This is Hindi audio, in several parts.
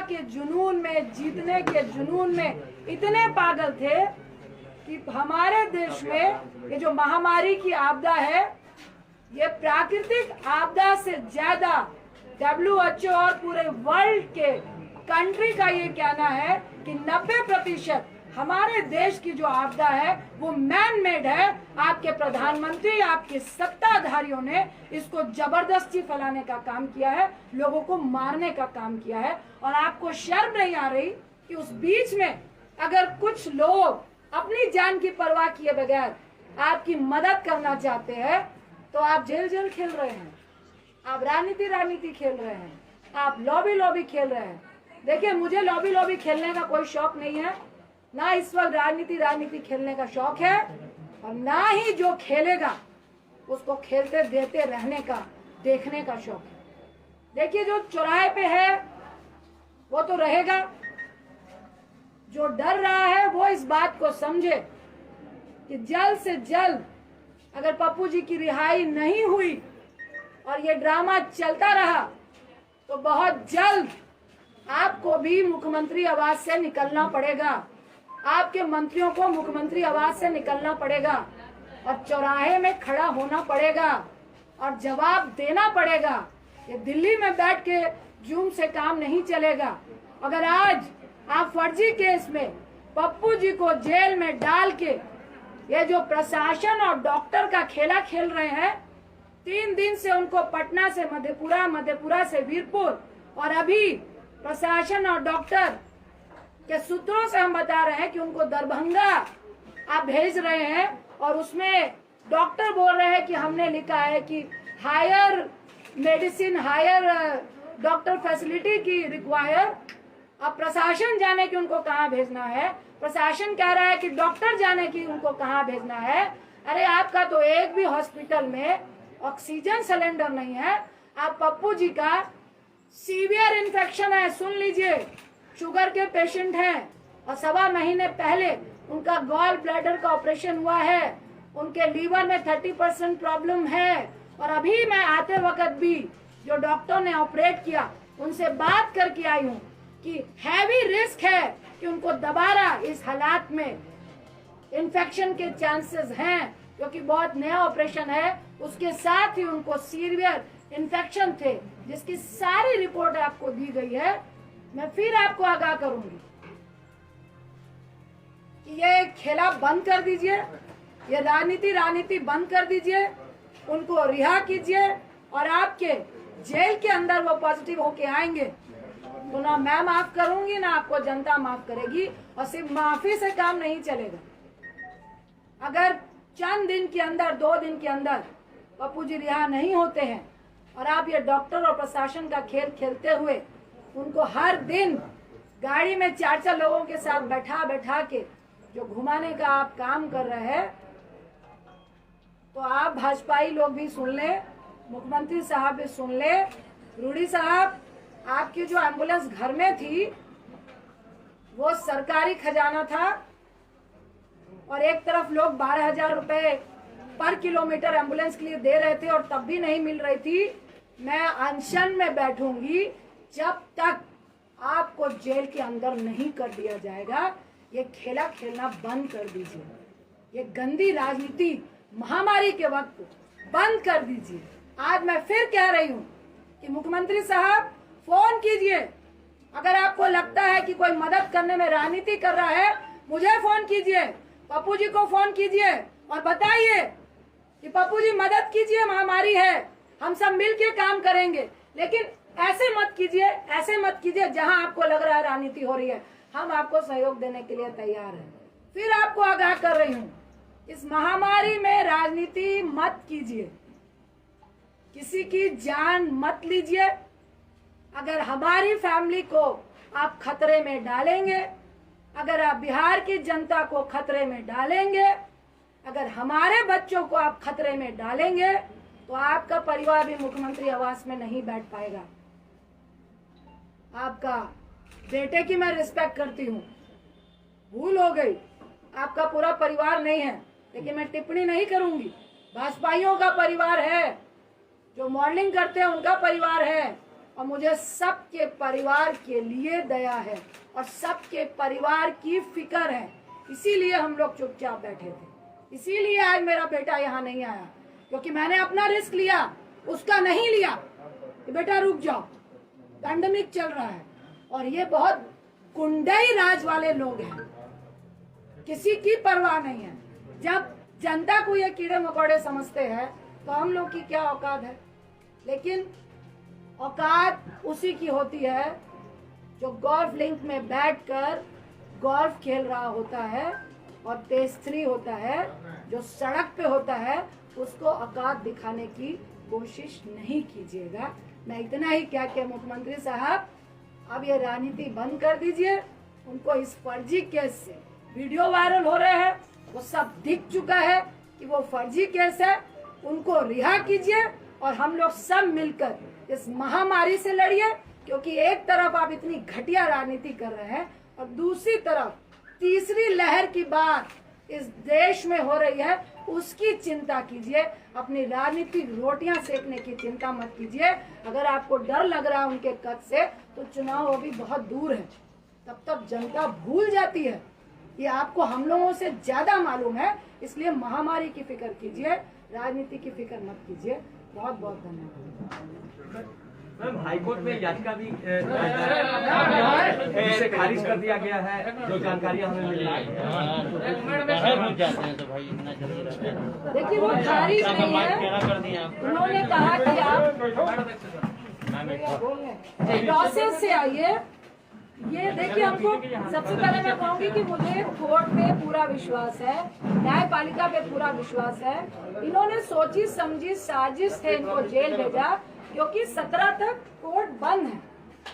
के जुनून में, जीतने के जुनून में इतने पागल थे कि हमारे देश में ये जो महामारी की आपदा है, ये प्राकृतिक आपदा से ज्यादा WHO और पूरे वर्ल्ड के कंट्री का ये कहना है कि 90% हमारे देश की जो आपदा है वो मैन मेड है। आपके प्रधानमंत्री, आपके सत्ताधारियों ने इसको जबरदस्ती फैलाने का काम किया है, लोगों को मारने का काम किया है। और आपको शर्म नहीं आ रही कि उस बीच में अगर कुछ लोग अपनी जान की परवाह किए बगैर आपकी मदद करना चाहते हैं तो आप जेल खेल रहे हैं, आप राजनीति खेल रहे हैं, आप लॉबी खेल रहे हैं। देखिए, मुझे लॉबी खेलने का कोई शौक नहीं है, ना इस वक्त राजनीति खेलने का शौक है, और ना ही जो खेलेगा उसको खेलते देते रहने का, देखने का शौक है। देखिए, जो चौराहे पे है वो तो रहेगा, जो डर रहा है वो इस बात को समझे कि जल्द से जल्द अगर पप्पू जी की रिहाई नहीं हुई और ये ड्रामा चलता रहा तो बहुत जल्द आपको भी मुख्यमंत्री आवास से निकलना पड़ेगा, आपके मंत्रियों को मुख्यमंत्री आवास से निकलना पड़ेगा और चौराहे में खड़ा होना पड़ेगा और जवाब देना पड़ेगा। ये दिल्ली में बैठ के जूम से काम नहीं चलेगा। अगर आज आप फर्जी केस में पप्पू जी को जेल में डाल के ये जो प्रशासन और डॉक्टर का खेला खेल रहे हैं, 3 दिन से उनको पटना से मधेपुरा से वीरपुर, और अभी प्रशासन और डॉक्टर के सूत्रों से हम बता रहे हैं कि उनको दरभंगा आप भेज रहे हैं, और उसमें डॉक्टर बोल रहे हैं कि हमने लिखा है कि higher medicine, higher doctor facility की रिक्वायर। अब प्रशासन जाने की उनको कहाँ भेजना है, प्रशासन कह रहा है कि डॉक्टर जाने की उनको कहाँ भेजना है। अरे आपका तो एक भी हॉस्पिटल में ऑक्सीजन सिलेंडर नहीं है। आप पप्पू जी का सीवियर इन्फेक्शन है, सुन लीजिए, शुगर के पेशेंट हैं और 1.25 महीने पहले उनका गॉल ब्लैडर का ऑपरेशन हुआ है, उनके लीवर में 30% प्रॉब्लम है। और अभी मैं आते वक्त भी जो डॉक्टर ने ऑपरेट किया उनसे बात करके आई हूँ कि हैवी रिस्क है कि उनको दोबारा इस हालात में इन्फेक्शन के चांसेस हैं, क्योंकि बहुत नया ऑपरेशन है। उसके साथ ही उनको सीवियर इन्फेक्शन थे, जिसकी सारी रिपोर्ट आपको दी गई है। मैं फिर आपको आगाह करूंगी कि ये खेला बंद कर दीजिए, ये राजनीति बंद कर दीजिए, उनको रिहा कीजिए, और आपके जेल के अंदर वो पॉजिटिव होके आएंगे तो ना मैं माफ करूंगी ना आपको जनता माफ करेगी। और सिर्फ माफी से काम नहीं चलेगा। अगर चंद दिन के अंदर, 2 दिन के अंदर पप्पू जी रिहा नहीं होते हैं और आप ये डॉक्टर और प्रशासन का खेल खेलते हुए उनको हर दिन गाड़ी में 4-4 लोगों के साथ बैठा के जो घुमाने का आप काम कर रहे हैं, तो आप भाजपाई लोग भी सुन ले, मुख्यमंत्री साहब भी सुन ले। रूडी साहब, आपकी जो एम्बुलेंस घर में थी वो सरकारी खजाना था, और एक तरफ लोग 12,000 रुपए पर किलोमीटर एम्बुलेंस के लिए दे रहे थे और तब भी नहीं मिल रही थी। मैं अनशन में बैठूंगी जब तक आपको जेल के अंदर नहीं कर दिया जाएगा। ये खेला खेलना बंद कर दीजिए, ये गंदी राजनीति महामारी के वक्त बंद कर दीजिए। आज मैं फिर कह रही हूँ कि मुख्यमंत्री साहब फोन कीजिए, अगर आपको लगता है कि कोई मदद करने में राजनीति कर रहा है, मुझे फोन कीजिए, पप्पू जी को फोन कीजिए और बताइए कि पप्पू जी मदद कीजिए, महामारी है, हम सब मिलके काम करेंगे। लेकिन ऐसे मत कीजिए जहां आपको लग रहा है राजनीति हो रही है। हम आपको सहयोग देने के लिए तैयार हैं। फिर आपको आगाह कर रही हूँ, इस महामारी में राजनीति मत कीजिए, किसी की जान मत लीजिए। अगर हमारी फैमिली को आप खतरे में डालेंगे, अगर आप बिहार की जनता को खतरे में डालेंगे, अगर हमारे बच्चों को आप खतरे में डालेंगे, तो आपका परिवार भी मुख्यमंत्री आवास में नहीं बैठ पाएगा। आपका बेटे की मैं रिस्पेक्ट करती हूँ, भूल हो गई, आपका पूरा परिवार नहीं है, लेकिन मैं टिप्पणी नहीं करूंगी। भाजपाइयों का परिवार है, जो मॉडलिंग करते हैं उनका परिवार है, और मुझे सबके परिवार के लिए दया है और सबके परिवार की फिक्र है। इसीलिए हम लोग चुपचाप बैठे थे। इसीलिए आज मेरा बेटा यहाँ नहीं आया, क्योंकि मैंने अपना रिस्क लिया, उसका नहीं लिया कि बेटा रुक जाओ, पैंडेमिक चल रहा है। और ये बहुत गुंडई राज वाले लोग हैं, किसी की परवाह नहीं है। जब जनता को ये कीड़े मकोड़े समझते हैं तो हम लोग की क्या औकात है। लेकिन औकात उसी की होती है जो गोल्फ लिंक में बैठकर गोल्फ खेल रहा होता है और तेज-3 होता है, जो सड़क पे होता है, उसको औकात दिखाने की कोशिश नहीं कीजिएगा। मैं इतना ही क्या कि मुख्यमंत्री साहब, अब ये राजनीति बंद कर दीजिए। उनको इस फर्जी केस से वीडियो वायरल हो रहे हैं, वो सब दिख चुका है कि वो फर्जी केस है। उनको रिहा कीजिए और हम लोग सब मिलकर इस महामारी से लड़िए, क्योंकि एक तरफ आप इतनी घटिया राजनीति कर रहे हैं और दूसरी तरफ तीसरी लहर की बात इस देश में हो रही है, उसकी चिंता कीजिए। अपनी राजनीतिक रोटियां सेकने की चिंता मत कीजिए। अगर आपको डर लग रहा है उनके कद से, तो चुनाव अभी बहुत दूर है, तब तक जनता भूल जाती है। ये आपको हम लोगों से ज्यादा मालूम है, इसलिए महामारी की फिक्र कीजिए, राजनीति की फिक्र मत कीजिए। बहुत बहुत धन्यवाद। मैम, हाईकोर्ट में याचिका भी इसे खारिज कर दिया गया है, जो जानकारियां हमें मिली है। देखिए, वो खारिज नहीं है। उन्होंने कहा कि आप प्रोसेस से आइए। ये देखिए, हमको सबसे पहले मैं कहूँगी कि मुझे कोर्ट पे पूरा विश्वास है, न्यायपालिका पे पूरा विश्वास है। इन्होंने सोची समझी साजिश से इनको जेल भेजा, क्योंकि 17 तक कोर्ट बंद है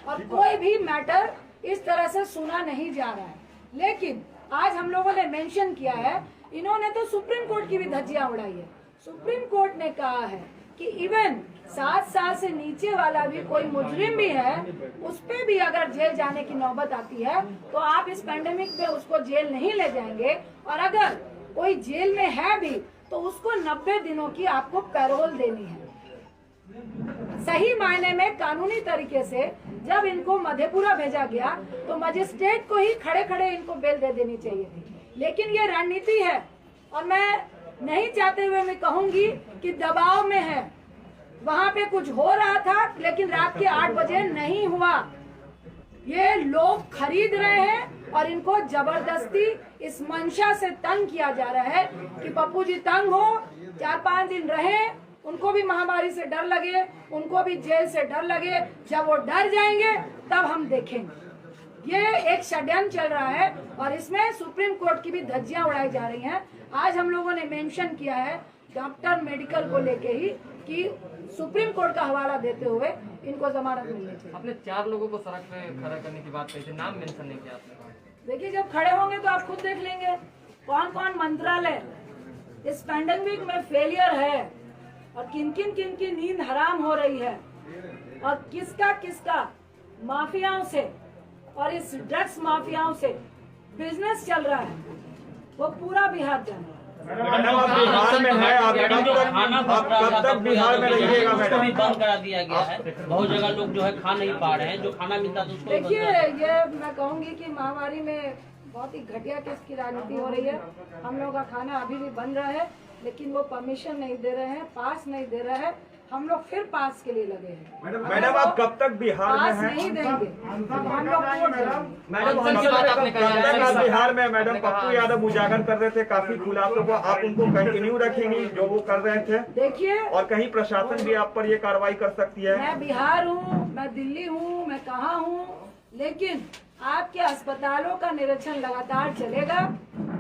और कोई भी मैटर इस तरह से सुना नहीं जा रहा है। लेकिन आज हम लोगों ने मेंशन किया है, इन्होंने तो सुप्रीम कोर्ट की भी धज्जियां उड़ाई है। सुप्रीम कोर्ट ने कहा है कि इवन 7 साल से नीचे वाला भी कोई मुजरिम भी है, उस पे भी अगर जेल जाने की नौबत आती है तो आप इस पैंडेमिक में उसको जेल नहीं ले जाएंगे। और अगर कोई जेल में है भी तो उसको 90 दिनों की आपको पैरोल देनी है। सही मायने में कानूनी तरीके से जब इनको मधेपुरा भेजा गया तो मजिस्ट्रेट को ही खड़े खड़े इनको बेल दे देनी चाहिए थी। लेकिन ये रणनीति है और मैं नहीं चाहते हुए मैं कहूंगी कि दबाव में है। वहाँ पे कुछ हो रहा था, लेकिन रात के 8 बजे नहीं हुआ। ये लोग खरीद रहे हैं और इनको जबरदस्ती इस मंशा से तंग किया जा रहा है कि पप्पू जी तंग हो, 4-5 दिन रहे, उनको भी महामारी से डर लगे, उनको भी जेल से डर लगे। जब वो डर जाएंगे तब हम देखेंगे। ये एक षड्यंत्र चल रहा है और इसमें सुप्रीम कोर्ट की भी धज्जियां उड़ाई जा रही हैं। आज हम लोगों ने मेंशन किया है डॉक्टर मेडिकल को लेके ही कि सुप्रीम कोर्ट का हवाला देते हुए इनको जमानत मिलनी चाहिए। आपने 4 लोगों को सड़क पे खड़ा करने की बात कही थी, नाम मेंशन नहीं किया आपने। देखिए, जब खड़े होंगे तो आप खुद देख लेंगे कौन कौन मंत्रालय इस पैंडेमिक में फेलियर है और किन की नींद हराम हो रही है और किसका माफियाओं से और इस ड्रग्स माफियाओं से बिजनेस चल रहा है, वो पूरा बिहार जान रहा है। मैडम, आप बिहार में है, आप कब तक बिहार में रहिएगा मैडम? बंद करा दिया गया है, बहुत जगह लोग जो है खा नहीं पा रहे हैं, जो खाना मिलता था उसको देखिए, ये मैं कहूँगी कि महामारी में बहुत ही घटिया किस्म की राजनीति हो रही है। हम लोग का खाना अभी भी बन रहा है, लेकिन वो परमिशन नहीं दे रहे हैं, पास नहीं दे रहे हैं। हम लोग फिर पास के लिए लगे हैं। मैडम, आप कब तक बिहार में हैं? नहीं देंगे, हम लोग कोर्ट जाएंगे। मैडम, कब तक आप बिहार में? मैडम, पप्पू यादव उजागर कर रहे थे काफी खुलासों को, आप उनको कंटिन्यू रखेंगी जो वो कर रहे थे? देखिए, और कहीं प्रशासन भी आप पर ये कार्रवाई कर सकती है? मैं बिहार हूँ, मैं दिल्ली हूँ, मैं कहाँ हूँ, लेकिन आपके अस्पतालों का निरीक्षण लगातार चलेगा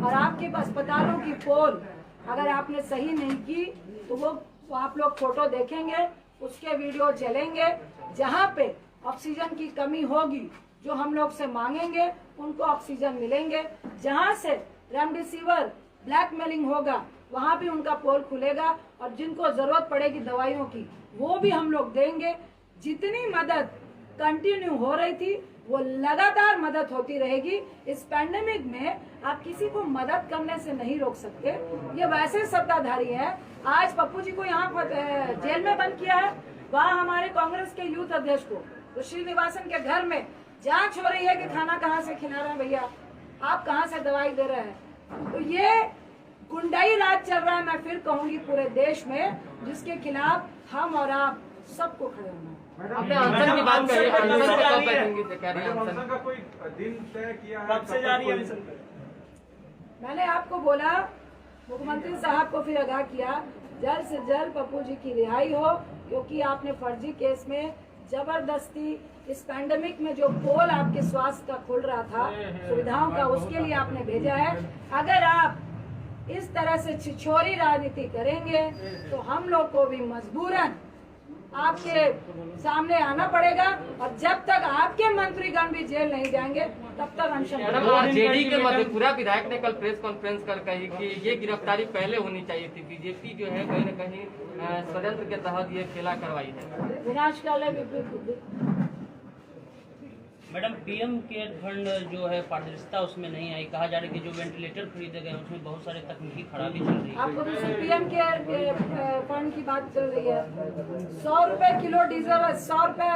और आपके अस्पतालों की पोल अगर आपने सही नहीं की तो वो आप लोग फोटो देखेंगे, उसके वीडियो चलेंगे। जहाँ पे ऑक्सीजन की कमी होगी, जो हम लोग से मांगेंगे उनको ऑक्सीजन मिलेंगे। जहाँ से रेमडेसिविर ब्लैकमेलिंग होगा, वहाँ भी उनका पोल खुलेगा और जिनको जरूरत पड़ेगी दवाइयों की, वो भी हम लोग देंगे। जितनी मदद कंटिन्यू हो रही थी वो लगातार मदद होती रहेगी। इस पैंडेमिक में आप किसी को मदद करने से नहीं रोक सकते। ये वैसे सत्ताधारी है, आज पप्पू जी को यहाँ जेल में बंद किया है, वहाँ हमारे कांग्रेस के यूथ अध्यक्ष को तो श्रीनिवासन के घर में जांच हो रही है कि खाना कहाँ से खिला रहे हैं भैया, आप कहाँ से दवाई दे रहे हैं। तो ये गुंडाई राज चल रहा है, मैं फिर कहूंगी पूरे देश में, जिसके खिलाफ हम और आप सबको खड़े होना है। आपने अनशन की बात कही, अनशन से कब बैठेंगे, कह रहे हैं अनशन का कोई दिन तय किया है? कब से जारी है अनशन? मैंने आपको बोला, मुख्यमंत्री साहब को फिर आगाह किया, जल्द से जल्द पप्पू जी की रिहाई हो, क्योंकि आपने फर्जी केस में जबरदस्ती इस पैंडेमिक में जो पोल आपके स्वास्थ्य का खुल रहा था सुविधाओं का, उसके लिए आपने भेजा है। अगर आप इस तरह से छिछोरी राजनीति करेंगे तो हम लोग को भी मजबूरन आपके सामने आना पड़ेगा, और जब तक आपके मंत्रीगण भी जेल नहीं जाएंगे तब तक अनशन। मैडम, आरजेडी के मधेपुरा विधायक ने कल प्रेस कॉन्फ्रेंस कर कही कि ये गिरफ्तारी पहले होनी चाहिए थी, बीजेपी जो है कहीं न कहीं षड्यंत्र के तहत ये खेला करवाई है। विनाशकाले विपरीत बुद्धि। मैडम, पीएम केयर फंड जो है पारदर्शिता उसमें नहीं आई, कहा जा रहा है कि जो वेंटिलेटर खरीदे गए उसमें बहुत सारे तकनीकी खराबी चल रही है। आपको दूसरी पीएम केयर फंड की बात चल रही है। 100 रुपए किलो डीजल, 100 रुपए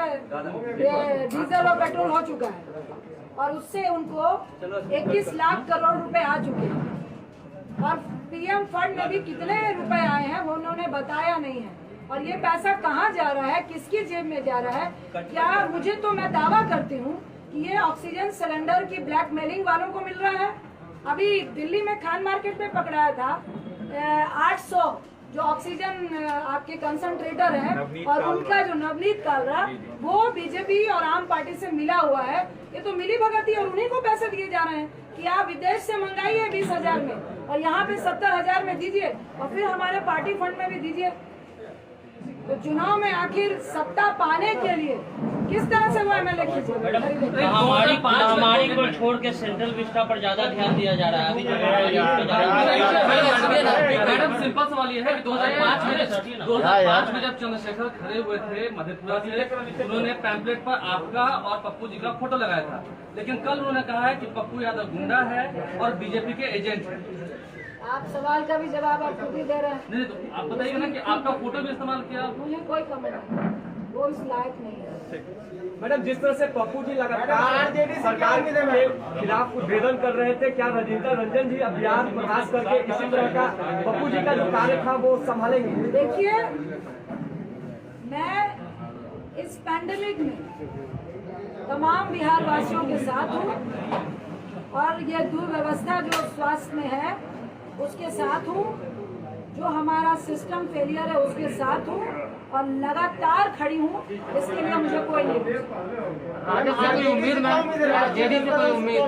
डीजल और पेट्रोल हो चुका है, और उससे उनको 21 लाख करोड़ रुपए आ चुके हैं। और पीएम फंड में भी कितने रुपए आए हैं वो उन्होंने बताया नहीं है, और ये पैसा कहाँ जा रहा है, किसकी जेब में जा रहा है। क्या मुझे तो, मैं दावा करती हूँ कि ये ऑक्सीजन सिलेंडर की ब्लैकमेलिंग वालों को मिल रहा है। अभी दिल्ली में खान मार्केट में पकड़ाया था 800 जो ऑक्सीजन आपके कंसंट्रेटर हैं, और उनका जो नवनीत कालरा वो बीजेपी और आम पार्टी से मिला हुआ है। ये तो मिली भगत ही, और उन्हीं को पैसे दिए जा रहे हैं कि आप विदेश से मंगाइए 20,000 में, और यहाँ पे 70,000 में दीजिए, और फिर हमारे पार्टी फंड में भी दीजिए। तो चुनाव में आखिर सत्ता पाने के लिए किस तरह से वो एमएलए महामारी को छोड़ के सेंट्रल विस्टा पर ज्यादा ध्यान दिया जा रहा है अभी जो मैडम, सिंपल सवाल ये है कि 2005 में जब चंद्रशेखर खड़े हुए थे मधेपुरा से, उन्होंने पैम्पलेट पर आपका और पप्पू जी का फोटो लगाया था, लेकिन कल उन्होंने कहा है कि पप्पू यादव गुंडा है और बीजेपी के एजेंट है। आप सवाल का भी जवाब आप खुद ही दे रहे हैं। नहीं तो आप बताइए ना कि आपका फोटो भी इस्तेमाल किया। मुझे कोई कमेंट नहीं, वो इस लायक नहीं है। मैडम, जिस तरह से पप्पू जी लगातार सरकार के खिलाफ उद्भेदन कर रहे थे, क्या रजिंदर रंजन जी अब बिहार प्रवास करके इसी तरह का पप्पू जी का जो कार्य था वो संभालेंगे? देखिए, मैं इस पैंडेमिक में तमाम बिहार वासियों के साथ हूँ, और ये दुर्व्यवस्था जो स्वास्थ्य में है उसके साथ हूँ, जो हमारा सिस्टम फेलियर है उसके साथ हूँ, और लगातार खड़ी हूँ। इसके लिए मुझे कोई नहीं उम्मीद में आरजेडी से कोई उम्मीद,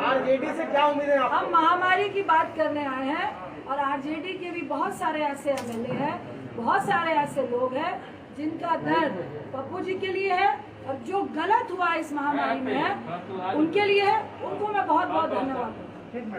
आरजेडी से क्या उम्मीद है? हम महामारी की बात करने आए हैं, और आरजेडी के भी बहुत सारे ऐसे एमएलए हैं, बहुत सारे ऐसे लोग हैं जिनका दर्द पप्पू जी के लिए है, और जो गलत हुआ इस महामारी में है उनके लिए है। उनको मैं बहुत बहुत धन्यवाद दूँ। भैया